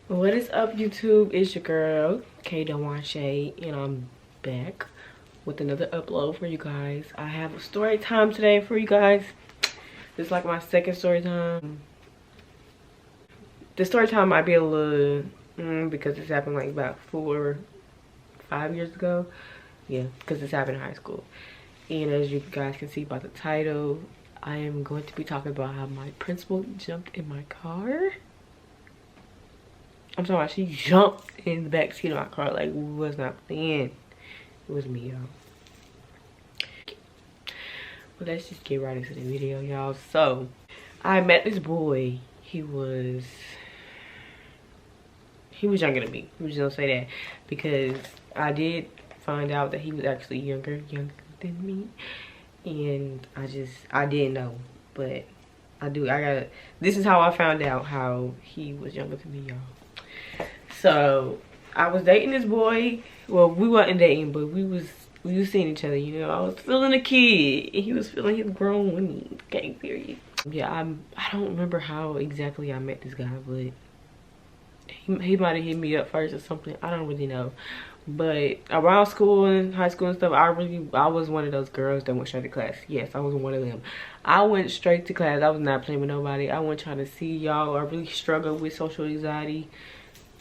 What is up, YouTube? It's your girl kaayluhhhh, and I'm back with another upload for you guys. I have a story time today for you guys. This is like my second story time. The story time might be a little because this happened like about 4 or 5 years ago. Yeah, because this happened in high school. And as you guys can see by the title, I am going to be talking about how my principal jumped in my car. I'm talking about she jumped in the back seat of my car, like, was not playing. It was me, y'all. But let's just get right into the video, y'all. So I met this boy. He was younger than me. I'm just gonna say that because I did find out that he was actually younger than me, and I didn't know, but this is how I found out how he was younger than me, y'all. So I was dating this boy. Well, we wasn't dating, but we was seeing each other, you know. I was feeling a kid and he was feeling his grown women. Okay, period. Yeah, I don't remember how exactly I met this guy, but he might have hit me up first or something. I don't really know. But around school and high school and stuff, I was one of those girls that went straight to class. Yes, I was one of them. I went straight to class. I was not playing with nobody. I wasn't trying to see y'all. I really struggled with social anxiety.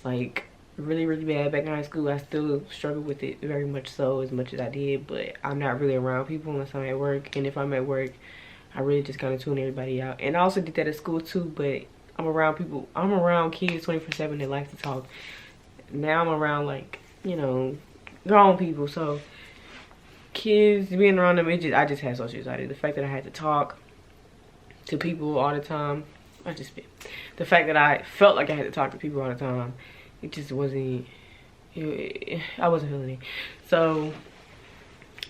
Like, really bad back in high school. I still struggle with it very much so, as much as I did, but I'm not really around people unless I'm at work. And if I'm at work, I really just kind of tune everybody out. And I also did that at school too, but I'm around kids 24/7 that like to talk. Now I'm around, like, you know, grown people. So kids, being around them, I just had social anxiety. The fact that I had to talk to people all the time, the fact that I felt like I had to talk to people all the time, it just wasn't, I wasn't feeling it. So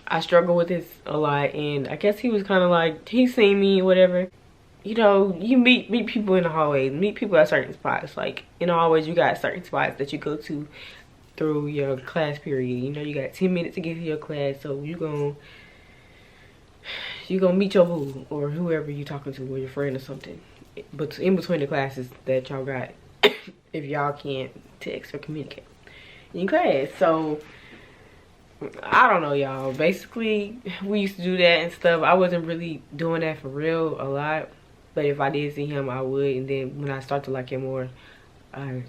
I struggled with this a lot, and I guess he was kind of like, he seen me, whatever. You know, you meet people in the hallways, meet people at certain spots. Like, in the hallways, you got certain spots that you go to through your class period. You know, you got 10 minutes to get to your class, so you gonna meet your boo or whoever you talking to, or your friend or something. But in between the classes that y'all got, if y'all can't text or communicate in class. So I don't know, y'all. Basically, we used to do that and stuff. I wasn't really doing that for real a lot, but if I did see him, I would. And then when I started to like him more, I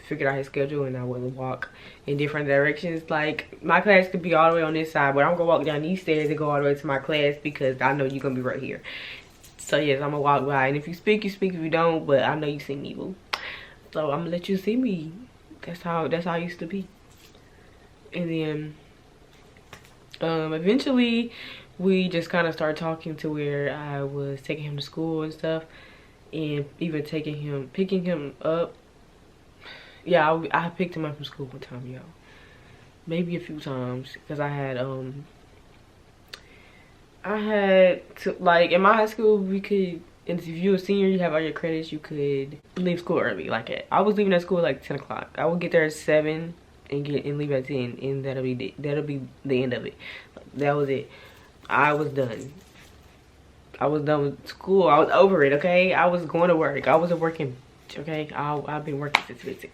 figured out his schedule and I would walk in different directions. Like, my class could be all the way on this side, but I'm gonna walk down these stairs and go all the way to my class because I know you're gonna be right here. So yes, I'm gonna walk by, and if you speak, you speak. If you don't, but I know you see me, boo. So I'm gonna let you see me. That's how I used to be. And then eventually we just kind of started talking to where I was taking him to school and stuff, and even picking him up. Yeah, I picked him up from school one time, y'all. Maybe a few times, because I had to, like, in my high school, we could, and if you were a senior, you have all your credits, you could leave school early. Like, I was leaving at school at like 10 o'clock. I would get there at 7 and leave at 10, and that'll be the end of it. That was it. I was done. I was done with school. I was over it, okay? I was going to work. I wasn't working, okay? I've been working since 15.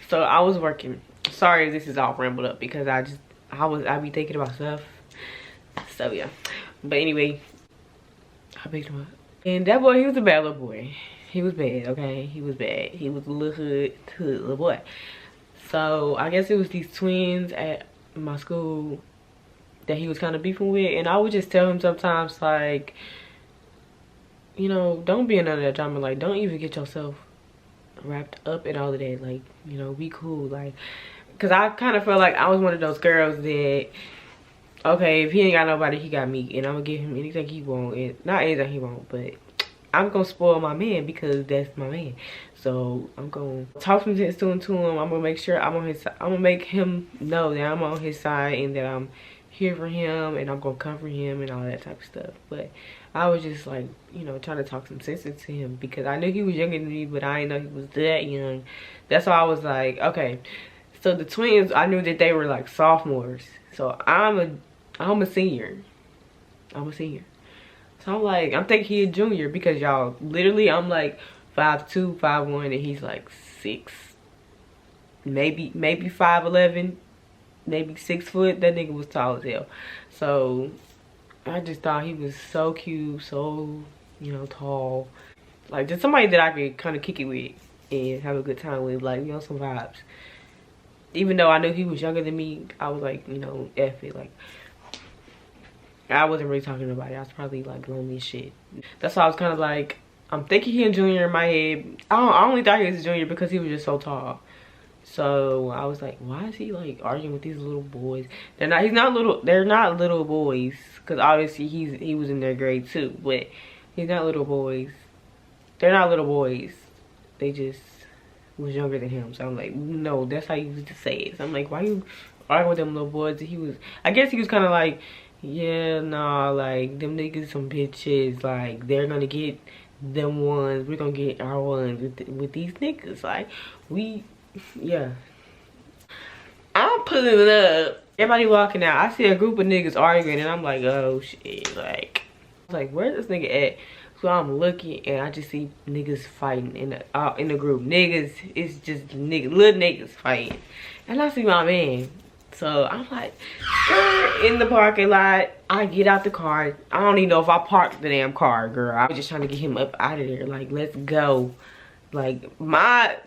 So I was working. Sorry if this is all rambled up because I be thinking about stuff. So yeah. But anyway, I picked him up. And that boy, he was a bad little boy. He was bad, okay? He was bad. He was a little hood little boy. So I guess it was these twins at my school that he was kind of beefing with. And I would just tell him sometimes, like, you know, don't be none of that drama. Like, don't even get yourself wrapped up in all of that. Like, you know, be cool. Like, because I kind of felt like I was one of those girls that, okay, if he ain't got nobody, he got me, and I'm gonna give him anything he want. And not anything he want, but I'm gonna spoil my man because that's my man. So I'm gonna talk some sense to him. I'm gonna make sure I'm on his side. I'm gonna make him know that I'm on his side and that I'm here for him, and I'm gonna comfort him and all that type of stuff. But I was just, like, you know, trying to talk some sense into him because I knew he was younger than me, but I didn't know he was that young. That's why I was like, okay. So the twins, I knew that they were like sophomores. So I'm a senior. I'm a senior. So I'm thinking he a junior because, y'all, literally I'm like 5'2", 5'1", and he's like 6', maybe 5'11", maybe 6 foot. That nigga was tall as hell. So I just thought he was so cute, so, you know, tall. Like, just somebody that I could kind of kick it with and have a good time with, like, you know, some vibes. Even though I knew he was younger than me, I was like, you know, F it. Like, I wasn't really talking to nobody. I was probably, like, lonely as shit. That's why I was kind of like, I'm thinking he a junior in my head. I only thought he was a junior because he was just so tall. So I was like, why is he like arguing with these little boys? They're not little boys, because obviously he was in their grade too, but he's not little boys. They're not little boys. They just was younger than him. So I'm like, no, that's how you used to say it. So I'm like, why you arguing with them little boys? I guess he was kind of like, yeah, nah, like, them niggas some bitches. Like, they're gonna get them ones. We're gonna get our ones with these niggas. Like, yeah. I'm pulling it up. Everybody walking out. I see a group of niggas arguing, and I'm like, oh, shit. Like, I was like, where's this nigga at? So I'm looking, and I just see niggas fighting in the group. Niggas, it's just niggas, little niggas fighting. And I see my man. So I'm like, in the parking lot. I get out the car. I don't even know if I parked the damn car, girl. I was just trying to get him up out of there. Like, let's go. Like, my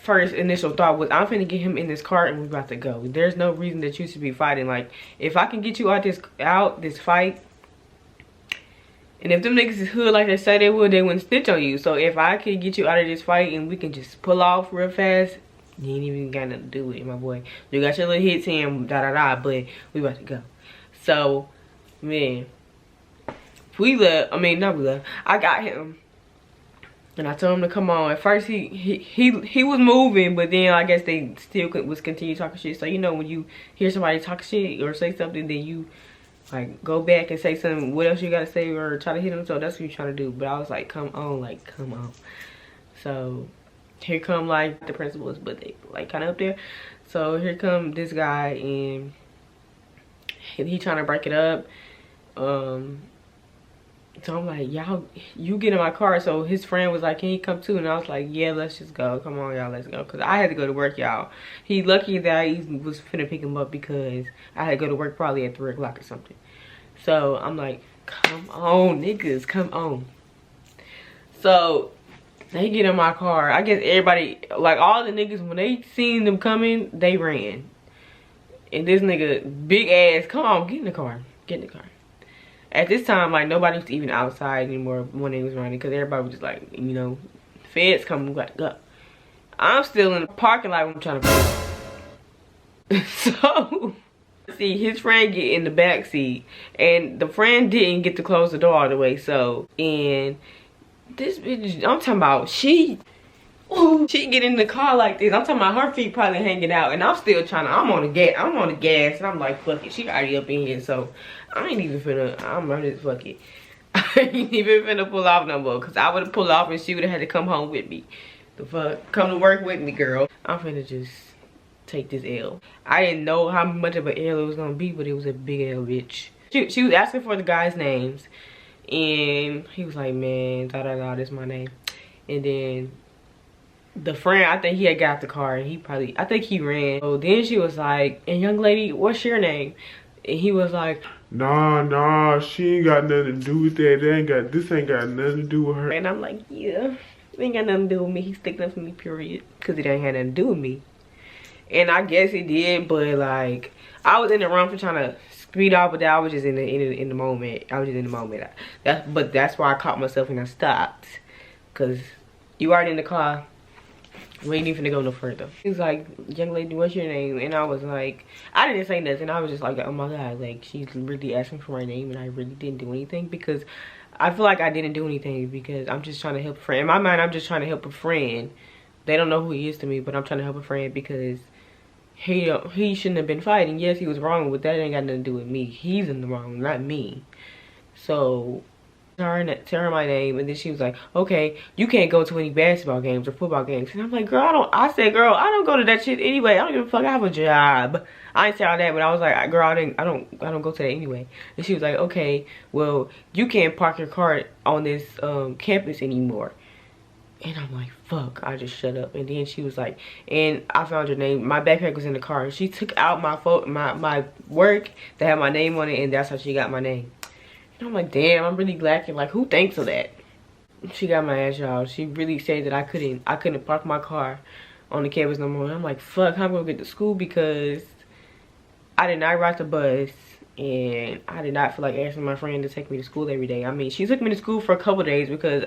first initial thought was, I'm finna get him in this car and we're about to go. There's no reason that you should be fighting. Like, if I can get you out this fight, and if them niggas is hood like they say they would, they wouldn't snitch on you. So if I could get you out of this fight and we can just pull off real fast, you ain't even got nothing to do with it, my boy. You got your little hits in, but we about to go. So, man, I got him. And I told him to come on. At first, he was moving, but then I guess they still was continue talking shit. So, you know, when you hear somebody talk shit or say something, then you, like, go back and say something. What else you got to say or try to hit them? So, that's what you're trying to do. But I was like, come on. Like, come on. So, here come, like, the principals, but they, like, kind of up there. So, here come this guy, and he trying to break it up. So I'm like, y'all, you get in my car. So his friend was like, can he come too? And I was like, yeah, let's just go. Come on, y'all, let's go. Because I had to go to work, y'all. He lucky that I was finna pick him up because I had to go to work probably at 3 o'clock or something. So I'm like, come on, niggas, come on. So they get in my car. I guess everybody, like all the niggas, when they seen them coming, they ran. And this nigga, big ass, come on, get in the car. Get in the car. At this time, like, nobody was even outside anymore when they was running because everybody was just like, you know, feds coming, we got to go. I'm still in the parking lot when I'm trying to go. So, see, his friend get in the back seat, and the friend didn't get to close the door all the way, so, and this bitch, I'm talking about, she get in the car like this. I'm talking about her feet probably hanging out, and I'm still trying to, I'm on the gas, and I'm like, fuck it, she already up in here, so I ain't even finna, I'm just fuck it. I ain't even finna pull off no more, because I would have pulled off and she would have had to come home with me. The fuck, come to work with me, girl. I'm finna just take this L. I didn't know how much of an L it was gonna be, but it was a big L, bitch. She was asking for the guys' names, and he was like, man, da-da-da, this is my name. And then the friend, I think he had got the car, and I think he ran. So then she was like, and young lady, what's your name? And he was like, nah, she ain't got nothing to do with that. This ain't got nothing to do with her. And I'm like, yeah, it ain't got nothing to do with me. He sticking up for me, period. Because it ain't had nothing to do with me. And I guess it did, but like, I was in the wrong for trying to speed off, but I was just in the moment. I was just in the moment. But that's why I caught myself and I stopped. Because you already in the car. We ain't even gonna go no further. He was like, young lady, what's your name? And I was like, I didn't say nothing. I was just like, oh my God, like, she's really asking for my name and I really didn't do anything, because I feel like I didn't do anything because I'm just trying to help a friend. In my mind, I'm just trying to help a friend. They don't know who he is to me, but I'm trying to help a friend because he shouldn't have been fighting. Yes, he was wrong, but that ain't got nothing to do with me. He's in the wrong, not me. So tell her my name, and then she was like, okay, you can't go to any basketball games or football games. And I'm like, girl, I said, girl, I don't go to that shit anyway. I don't give a fuck. I have a job. I ain't say all that, but I was like, girl, I don't go to that anyway. And she was like, okay, well, you can't park your car on this campus anymore. And I'm like, fuck, I just shut up. And then she was like, and I found her name. My backpack was in the car. She took out my work that had my name on it, and that's how she got my name. And I'm like, damn, I'm really lacking. Like, who thinks of that? She got my ass, y'all. She really said that I couldn't park my car on the campus no more. And I'm like, fuck, how am I gonna get to school? Because I did not ride the bus, and I did not feel like asking my friend to take me to school every day. I mean, she took me to school for a couple days because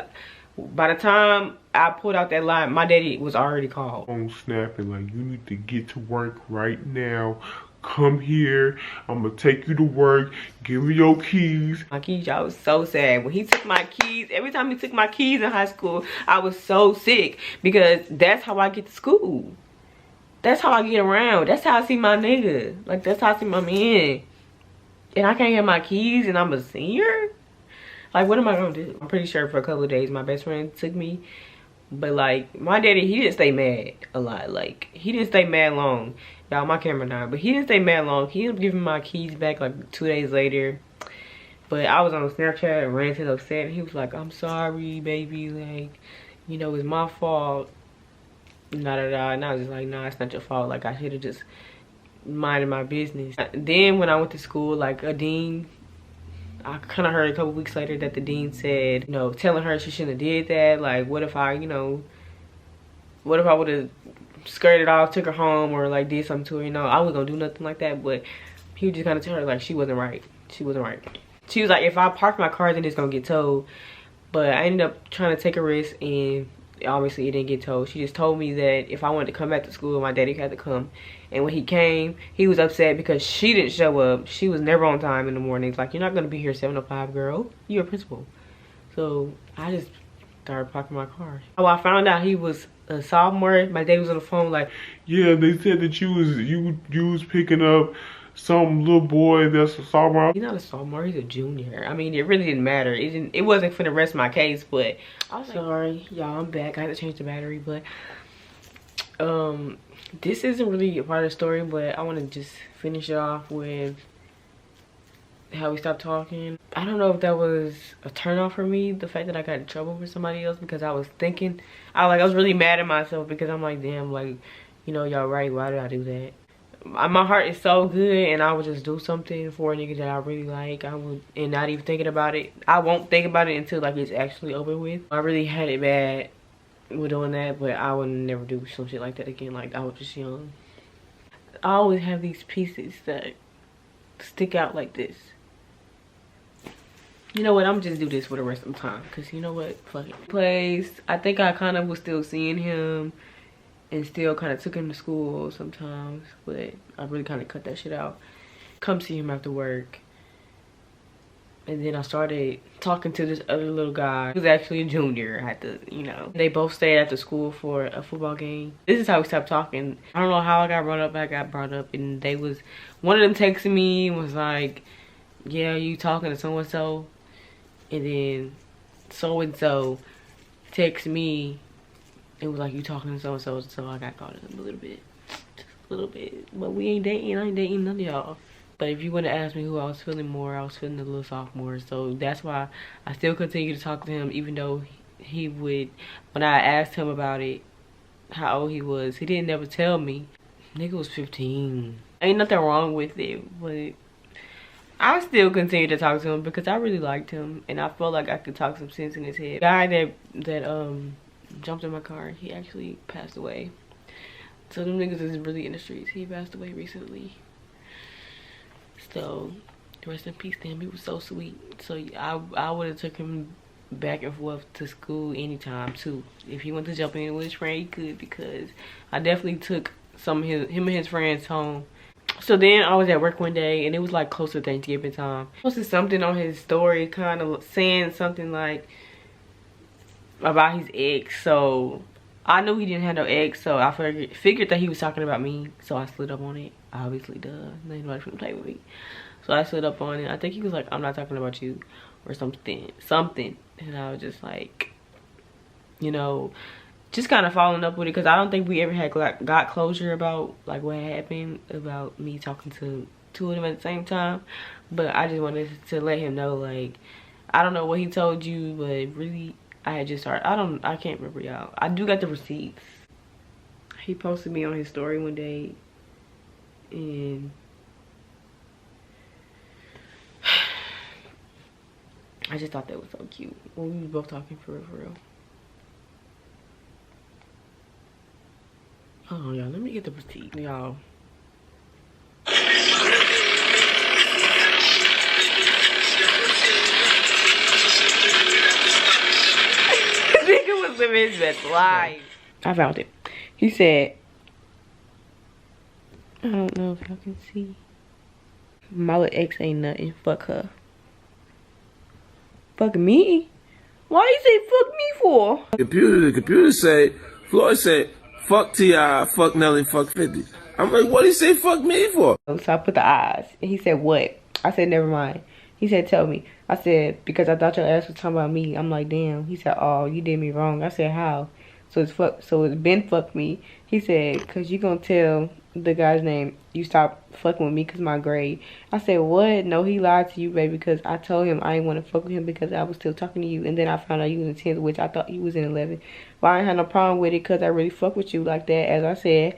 by the time I pulled out that line, my daddy was already called. I'm snapping like, you need to get to work right now. Come here. I'm gonna take you to work. Give me your keys. My keys, y'all, was so sad. When he took my keys, every time he took my keys in high school, I was so sick because that's how I get to school. That's how I get around. That's how I see my nigga. Like, that's how I see my man. And I can't have my keys and I'm a senior? Like, what am I gonna do? I'm pretty sure for a couple of days my best friend took me. But like, my daddy, he didn't stay mad a lot. Like, he didn't stay mad long. Y'all, my camera died. But he didn't stay mad long. He ended up giving my keys back like 2 days later. But I was on Snapchat and ranted upset. He was like, I'm sorry, baby. Like, you know, it's my fault. And I was just like, nah, it's not your fault. Like, I should have just minded my business. Then when I went to school, like, a dean, I kind of heard a couple weeks later that the dean said, you know, telling her she shouldn't have did that. Like, what if I, you know, what if I would have skirted off, took her home, or like did something to her? You know, I wasn't gonna do nothing like that. But he would just kind of tell her like she wasn't right. She wasn't right. She was like, if I park my car, then it's gonna get towed. But I ended up trying to take a risk, and obviously it didn't get towed. She just told me that if I wanted to come back to school, my daddy had to come. And when he came, he was upset because she didn't show up. She was never on time in the mornings. Like, you're not gonna be here 7:05, girl. You're a principal. So I just started parking my car. Oh, I found out he was a sophomore. My daddy was on the phone like, yeah, they said that you was picking up some little boy that's a sophomore. he's not a sophomore, he's a junior. I mean, it really didn't matter. It wasn't for the rest of my case, but I was like, sorry, y'all, I'm back. I had to change the battery, but this isn't really a part of the story, but I want to just finish it off with how we stopped talking. I don't know if that was a turn off for me, the fact that I got in trouble with somebody else, because I was thinking, I was really mad at myself because I'm like, damn, like, you know, y'all right, why did I do that? My heart is so good, and I would just do something for a nigga that I really like. I would, and not even thinking about it. I won't think about it until like it's actually over with. I really had it bad with doing that, but I would never do some shit like that again. Like, I was just young. I always have these pieces that stick out like this. You know what, I'm just do this for the rest of the time, because you know what, fuck it. Place, I think I kind of was still seeing him and still kind of took him to school sometimes, but I really kind of cut that shit out. Come see him after work. And then I started talking to this other little guy who's actually a junior at the, you know. They both stayed at the school for a football game. This is how we stopped talking. I don't know how I got brought up, and they was, one of them texted me and was like, yeah, you talking to so-and-so? And then so-and-so texted me and was like, you talking to so-and-so? So I got caught up a little bit. Just a little bit. But we ain't dating. I ain't dating none of y'all. But if you want to ask me who I was feeling more, I was feeling a little sophomore. So that's why I still continue to talk to him, even though he would, when I asked him about it, how old he was, he didn't never tell me. Nigga was 15. Ain't nothing wrong with it, but I still continue to talk to him because I really liked him, and I felt like I could talk some sense in his head. The guy that jumped in my car, he actually passed away. So them niggas is really in the streets. He passed away recently. So rest in peace to him. He was so sweet. So I would have took him back and forth to school anytime too. If he went to jump in with his friend, he could, because I definitely took him and his friends home. So then I was at work one day, and it was like close to Thanksgiving time. He posted something on his story, kind of saying something like about his ex. So I knew he didn't have no ex, so I figured that he was talking about me. So I slid up on it. Obviously, duh. Nobody finna play with me. So I slid up on it. I think he was like, I'm not talking about you, or something. And I was just like, you know, just kind of following up with it, because I don't think we ever had got closure about like what happened about me talking to two of them at the same time. But I just wanted to let him know, like, I don't know what he told you, but really I had just started. I can't remember, y'all. I do got the receipts. He posted me on his story one day, and I just thought that was so cute when we were both talking for real. Hold on, y'all. Let me get the receipt, y'all. Nigga was living his best life. I found it. He said, I don't know if y'all can see. My little ex ain't nothing. Fuck her. Fuck me? Why you say fuck me for? The computer said, Floyd said, fuck T.I., fuck Nelly, fuck 50. I'm like, what did he say fuck me for? So I put the eyes. And he said, what? I said, never mind. He said, tell me. I said, because I thought your ass was talking about me. I'm like, damn. He said, oh, you did me wrong. I said, how? So it's been fuck me. He said, cause you gonna tell the guy's name you stopped fucking with me cause my grade. I said, what? No, he lied to you, baby, because I told him I didn't want to fuck with him because I was still talking to you, and then I found out you was in 10th, which I thought you was in 11. Well, I ain't had no problem with it because I really fuck with you like that, as I said,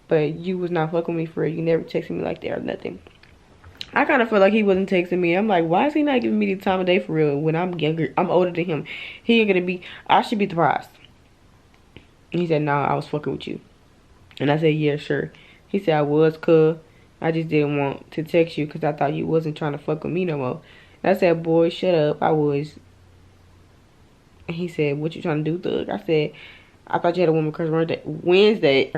but you was not fucking with me for it. You never texted me like that or nothing. I kind of feel like he wasn't texting me. I'm like, why is he not giving me the time of day for real when I'm younger? I'm older than him. He ain't gonna be, I should be surprised. And he said, nah, I was fucking with you. And I said, yeah, sure. He said, I was, cuz. I just didn't want to text you because I thought you wasn't trying to fuck with me no more. And I said, boy, shut up. I was. And he said, what you trying to do, thug? I said, I thought you had a woman crush Wednesday.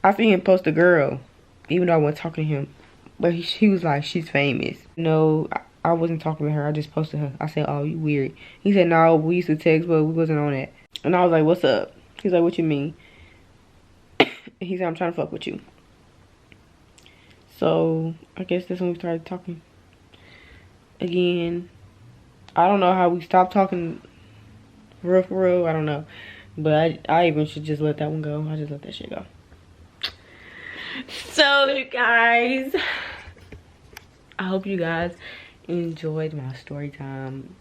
I seen him post a girl, even though I wasn't talking to him. But he was like, she's famous. No, I wasn't talking to her. I just posted her. I said, oh, you weird. He said, no, we used to text, but we wasn't on that. And I was like, what's up? He's like, what you mean? He said, I'm trying to fuck with you. So, I guess that's when we started talking. Again, I don't know how we stopped talking for real. I don't know. But I even should just let that one go. I just let that shit go. So, guys, I hope you guys enjoyed my story time.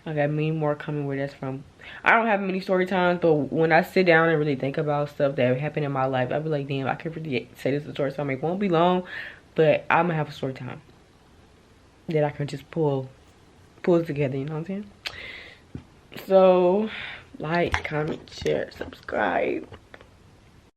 I got many more coming where that's from. I don't have many story times, but when I sit down and really think about stuff that happened in my life, I'll be like, damn, I could really say this is a story time. It won't be long, but I'm gonna have a story time that I can just pull together, you know what I'm saying? So, like, comment, share, subscribe.